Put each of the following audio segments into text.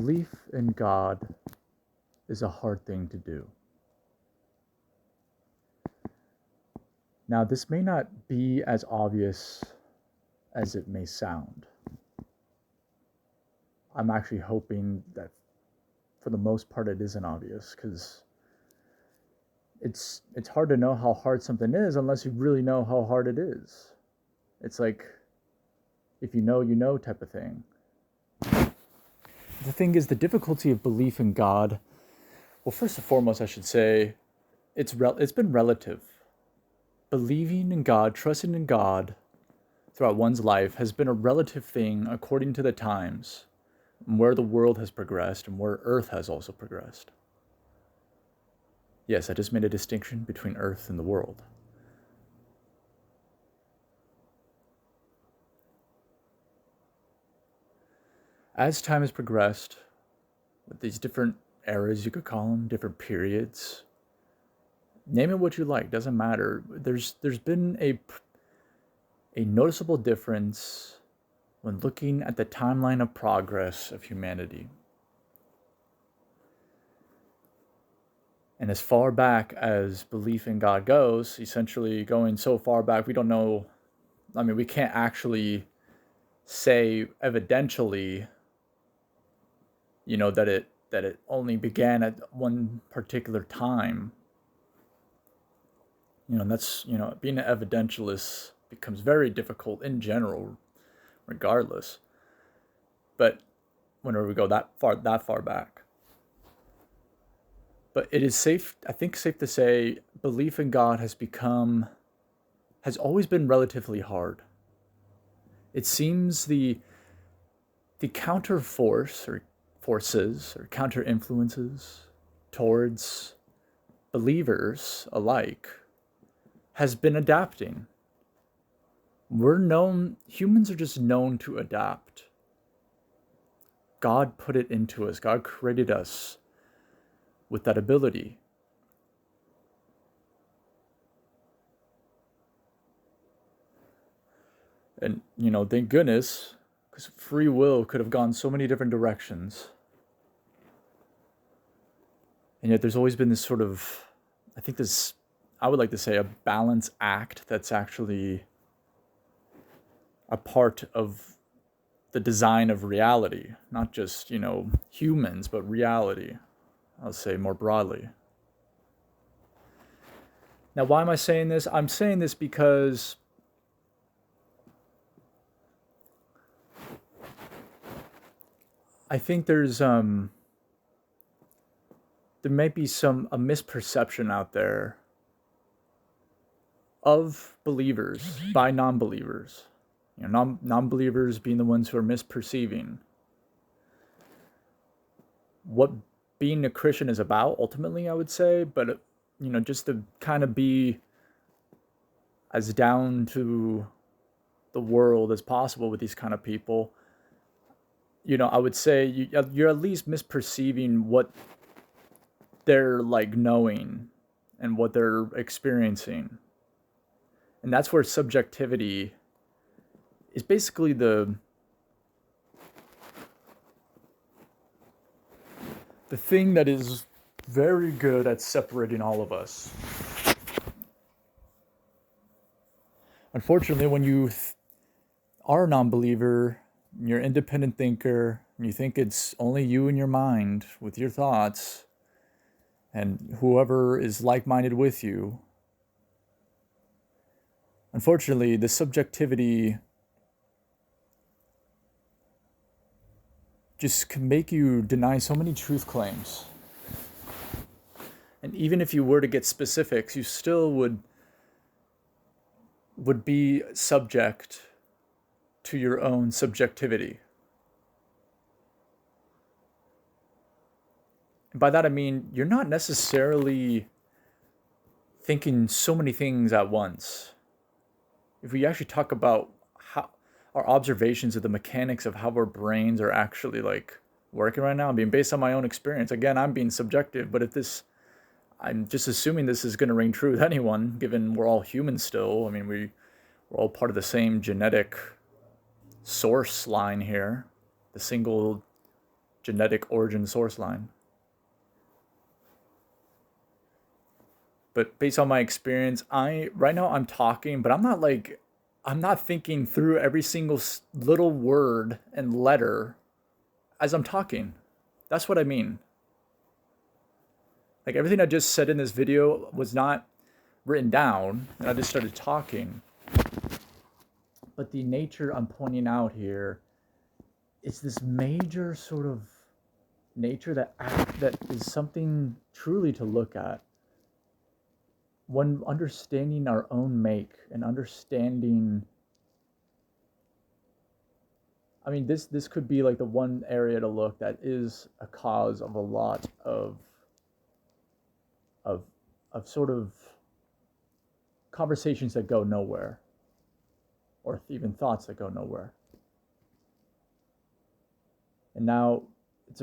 belief in God is a hard thing to do. Now, this may not be as obvious as it may sound. I'm actually hoping that for the most part it isn't obvious, because it's hard to know how hard something is unless you really know how hard it is. It's like, if you know type of thing. The thing is, the difficulty of belief in God, well, first and foremost, I should say, it's been relative. Believing in God, trusting in God throughout one's life has been a relative thing according to the times, and where the world has progressed and where Earth has also progressed. Yes, I just made a distinction between Earth and the world. As time has progressed, with these different eras, you could call them, different periods, name it what you like, doesn't matter. There's been a noticeable difference when looking at the timeline of progress of humanity. And as far back as belief in God goes, essentially going so far back, we don't know, we can't actually say evidentially, that it only began at one particular time. And that's, being an evidentialist becomes very difficult in general, regardless. But whenever we go that far back. But it is safe to say, belief in God has always been relatively hard. It seems the counter forces or counter influences towards believers alike has been adapting. Humans are just known to adapt. God put it into us. God created us with that ability. And, thank goodness, because free will could have gone so many different directions. And yet there's always been this sort of, I would like to say, a balance act that's actually a part of the design of reality. Not just, humans, but reality. I'll say more broadly. Now, why am I saying this? I'm saying this because I think there might be a misperception out there of believers by non-believers. Non-believers being the ones who are misperceiving what being a Christian is about, ultimately, I would say. But, just to kind of be as down to the world as possible with these kind of people, I would say you're at least misperceiving what they're knowing and what they're experiencing. And that's where subjectivity is basically the thing that is very good at separating all of us. Unfortunately, when you are a non-believer, you're an independent thinker, and you think it's only you and your mind with your thoughts and whoever is like-minded with you, unfortunately, the subjectivity just can make you deny so many truth claims. And even if you were to get specifics, you still would be subject to your own subjectivity. And by that I mean, you're not necessarily thinking so many things at once. If we actually talk about how our observations of the mechanics of how our brains are actually working right now, based on my own experience, again, I'm being subjective, but I'm just assuming this is going to ring true with anyone, given we're all humans still. We're all part of the same genetic source line here, the single genetic origin source line. But based on my experience, right now I'm talking, but I'm not thinking through every single little word and letter as I'm talking. That's what I mean. Like everything I just said in this video was not written down, and I just started talking. But the nature I'm pointing out here is this major sort of nature that is something truly to look at. When understanding our own make and understanding, I mean, this could be like the one area to look that is a cause of a lot of of sort of conversations that go nowhere, or even thoughts that go nowhere. And now it's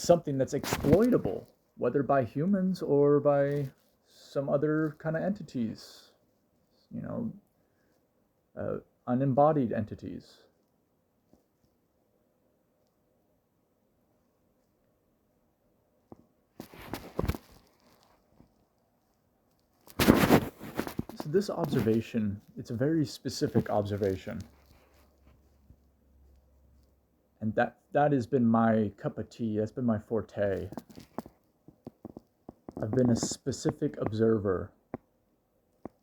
something that's exploitable, whether by humans or by some other kind of entities, you know, unembodied entities. So this observation, it's a very specific observation. And that has been my cup of tea. That's been my forte. I've been a specific observer,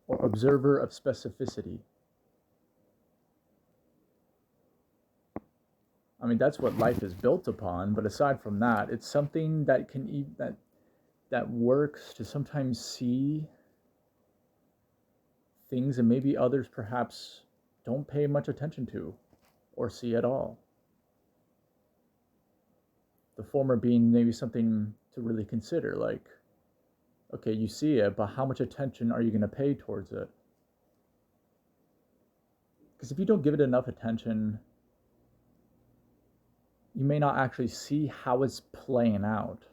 or observer of specificity. I mean, that's what life is built upon. But aside from that, it's something that that works to sometimes see things that maybe others perhaps don't pay much attention to or see at all. The former being maybe something to really consider, like, okay, you see it, but how much attention are you going to pay towards it? Because if you don't give it enough attention, you may not actually see how it's playing out,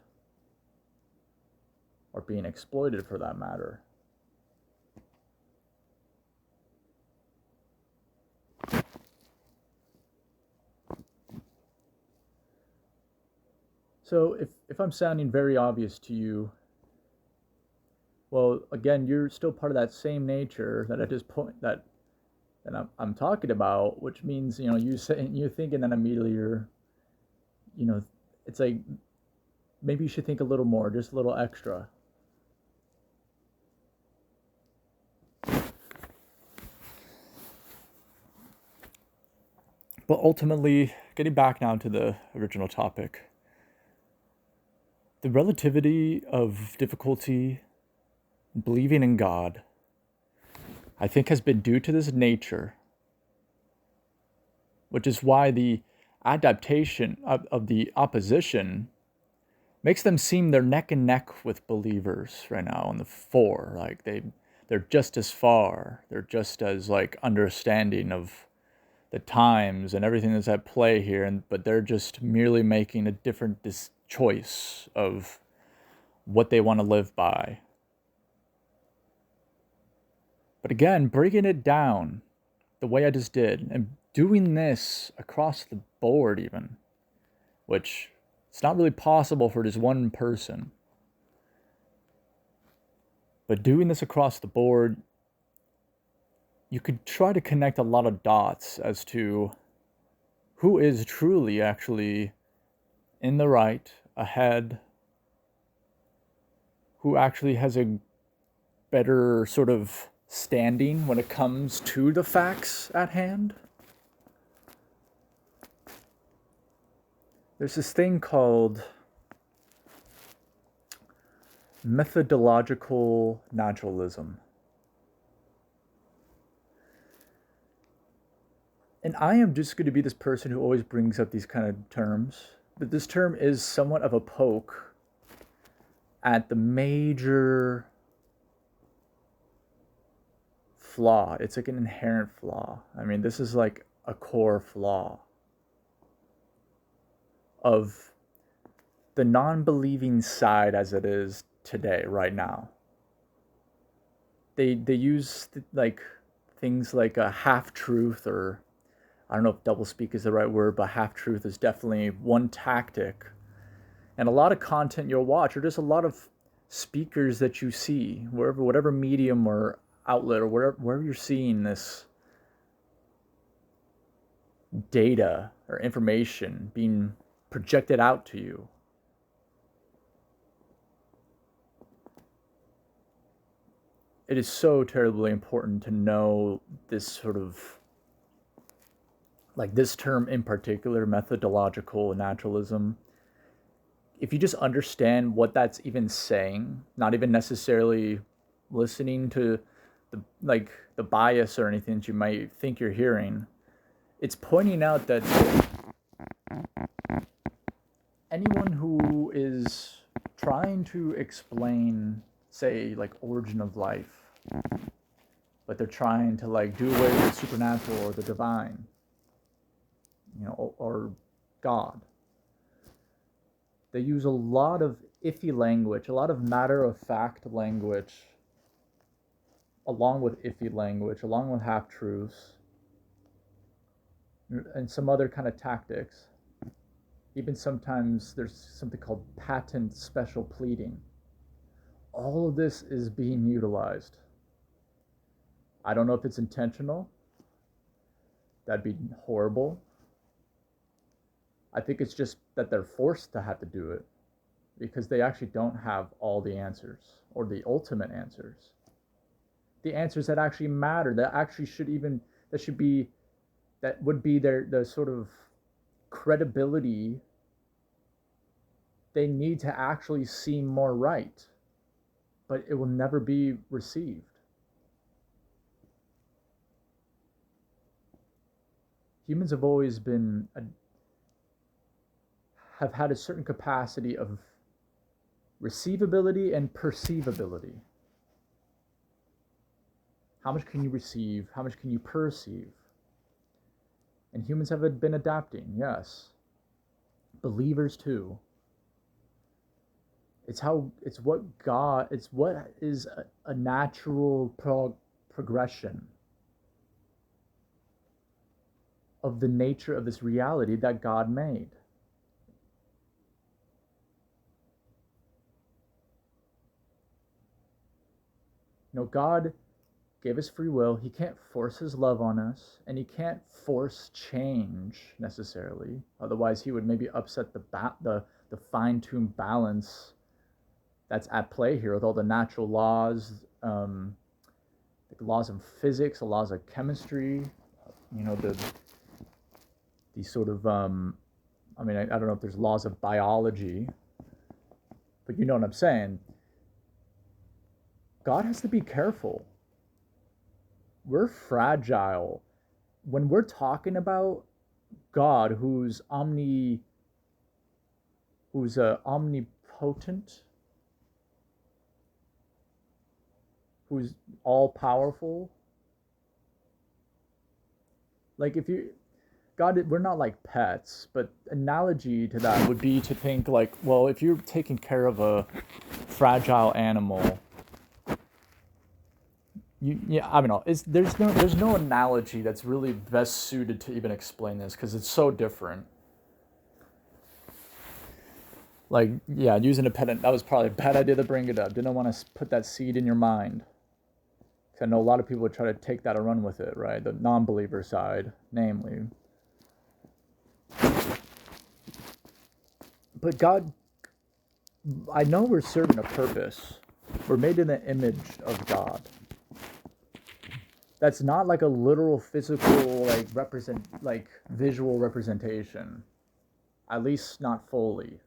or being exploited for that matter. So if I'm sounding very obvious to you, well, again, you're still part of that same nature that I just that I'm talking about, which means, you know, you're thinking that immediately you know, it's like maybe you should think a little more, just a little extra. But ultimately, getting back now to the original topic, the relativity of difficulty believing in God, I think, has been due to this nature, which is why the adaptation of the opposition makes them seem they're neck and neck with believers right now on the fore. Like they're just as far, they're just as like understanding of the times and everything that's at play here, but they're just merely making a different choice of what they want to live by. But again, breaking it down the way I just did, and doing this across the board even, which it's not really possible for just one person, but doing this across the board, you could try to connect a lot of dots as to who is truly actually in the right, ahead, who actually has a better sort of standing when it comes to the facts at hand. There's this thing called methodological naturalism. And I am just going to be this person who always brings up these kind of terms, but this term is somewhat of a poke at the major flaw. It's like an inherent flaw. I mean, this is like a core flaw of the non-believing side as it is today, right now. They use like things like a half-truth or I don't know if doublespeak is the right word, but half-truth is definitely one tactic. And a lot of content you'll watch, or just a lot of speakers that you see, wherever, whatever medium or outlet, or wherever you're seeing this data or information being projected out to you. It is so terribly important to know this sort of, like this term in particular, methodological naturalism. If you just understand what that's even saying, not even necessarily listening to the bias or anything that you might think you're hearing, it's pointing out that anyone who is trying to explain, say, like origin of life, but they're trying to like do away with the supernatural or the divine, or God. They use a lot of iffy language, a lot of matter-of-fact language, along with iffy language, along with half-truths, and some other kind of tactics. Even sometimes there's something called patent special pleading. All of this is being utilized. I don't know if it's intentional. That'd be horrible. I think it's just that they're forced to have to do it because they actually don't have all the answers or the ultimate answers. The answers that actually matter, that actually that would be the sort of credibility they need to actually seem more right, but it will never be received. Humans have always have had a certain capacity of receivability and perceivability. How much can you receive? How much can you perceive? And humans have been adapting, yes. Believers too. It's what is a natural progression of the nature of this reality that God made. God gave us free will. He can't force his love on us, and he can't force change necessarily. Otherwise, he would maybe upset the fine-tuned balance that's at play here with all the natural laws, the laws of physics, the laws of chemistry, the sort of, I don't know if there's laws of biology, but you know what I'm saying. God has to be careful. We're fragile. When we're talking about God, who's omnipotent, who's all powerful. Like God, we're not like pets, but analogy to that would be to think like, well, if you're taking care of a fragile animal, I don't know. There's no analogy that's really best suited to even explain this because it's so different. Like, yeah, using a pet, that was probably a bad idea to bring it up. Didn't want to put that seed in your mind. Because I know a lot of people would try to take that and run with it, right? The non-believer side, namely. But God, I know we're serving a purpose. We're made in the image of God. That's not like a literal physical, visual representation. At least not fully.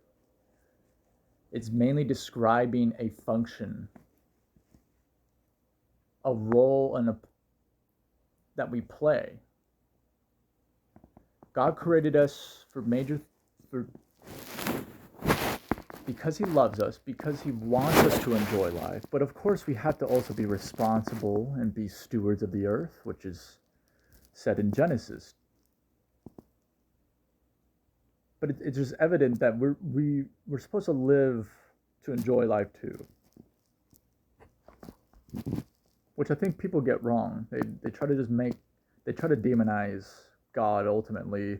It's mainly describing a function, a role that we play. God created us because he loves us, because he wants us to enjoy life. But of course, we have to also be responsible and be stewards of the earth, which is said in Genesis. But it's just evident that we're supposed to live to enjoy life too, which I think people get wrong. They try to demonize God ultimately,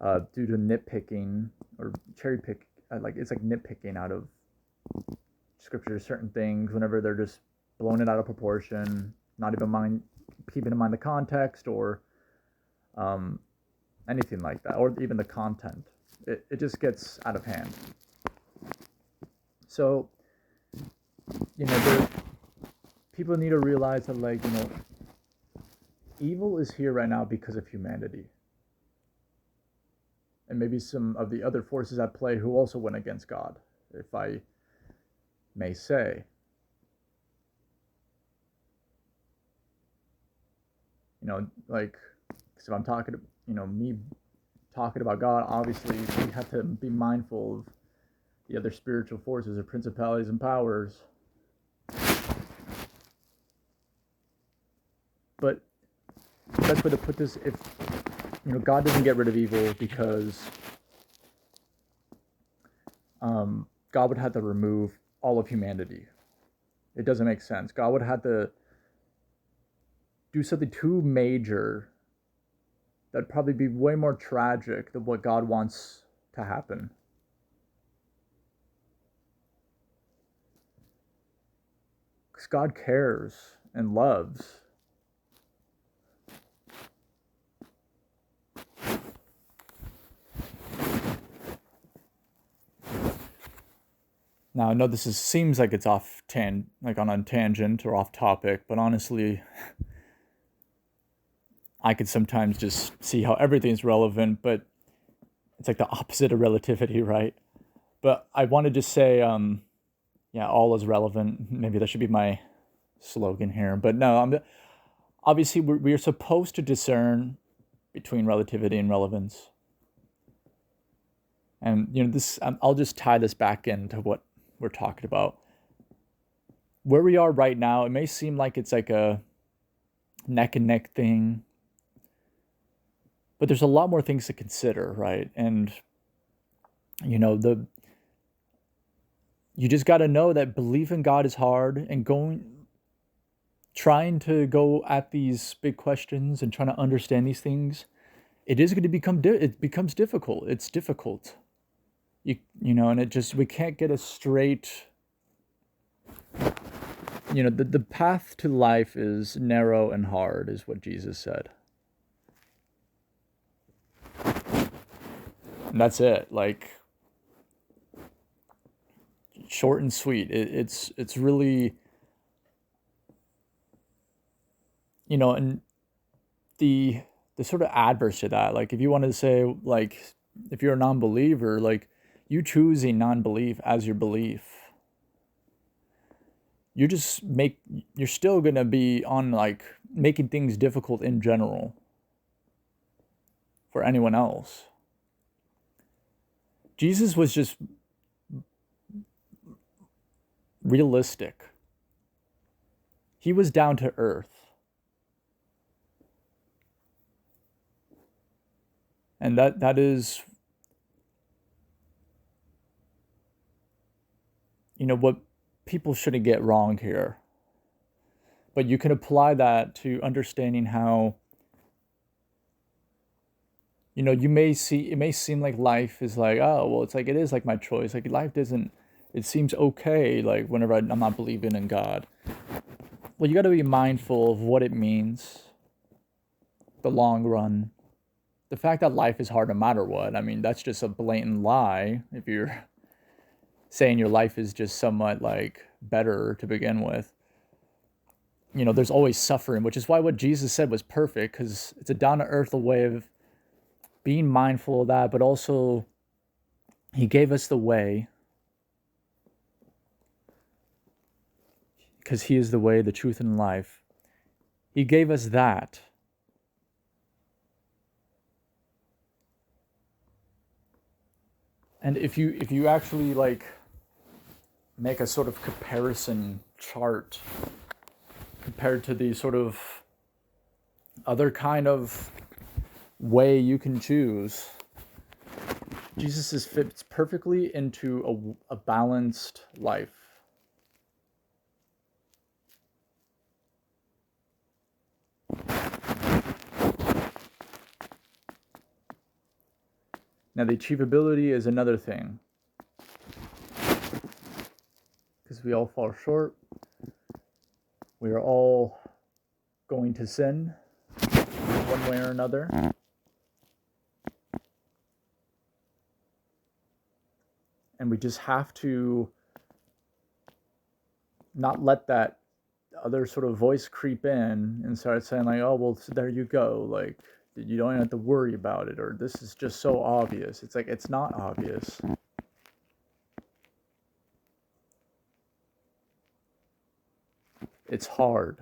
due to nitpicking or cherry pick, it's like nitpicking out of scripture certain things whenever they're just blowing it out of proportion, not even keeping in mind the context or anything like that, or even the content. It just gets out of hand. So, people need to realize that, evil is here right now because of humanity. And maybe some of the other forces at play who also went against God, if I may say. If I'm talking to, me talking about God, obviously we have to be mindful of the other spiritual forces or principalities and powers. But the best way to put this, if God doesn't get rid of evil because God would have to remove all of humanity. It doesn't make sense. God would have to do something too major that'd probably be way more tragic than what God wants to happen. Because God cares and loves. Now, I know this seems like it's on a tangent or off topic, but honestly, I could sometimes just see how everything's relevant, but it's like the opposite of relativity, right? But I want to just say, all is relevant. Maybe that should be my slogan here. But no, obviously we're supposed to discern between relativity and relevance. And, I'll just tie this back into what we're talking about. Where we are right now, it may seem like it's like a neck and neck thing, but there's a lot more things to consider, right? And, you just got to know that belief in God is hard, and trying to go at these big questions and trying to understand these things, it is going to it becomes difficult. It's difficult. And we can't get a straight, the path to life is narrow and hard, is what Jesus said. And that's it. Like, short and sweet. It's really, and the sort of adverse to that, like if you wanted to say, like, if you're a non-believer, like, you choosing non-belief as your belief, you're still gonna be on, like, making things difficult in general for anyone else. Jesus was just realistic. He was down to earth. And that is, what people shouldn't get wrong here. But you can apply that to understanding how, it may seem like life is like, oh, well, it's like, it is like my choice. Like, life doesn't, it seems okay, like, whenever I'm not believing in God. Well, you got to be mindful of what it means, the long run. The fact that life is hard no matter what, I mean, that's just a blatant lie if you're saying your life is just somewhat, like, better to begin with. There's always suffering, which is why what Jesus said was perfect, because it's a down-to-earth way of being mindful of that, but also he gave us the way, because he is the way, the truth, and life. He gave us that. And if you actually, like, make a sort of comparison chart compared to the sort of other kind of way you can choose, Jesus fits perfectly into a balanced life. Now, the achievability is another thing, because we all fall short. We are all going to sin one way or another. And we just have to not let that other sort of voice creep in and start saying like, oh, well, so there you go. Like, you don't even have to worry about it, or this is just so obvious. It's like, it's not obvious. It's hard.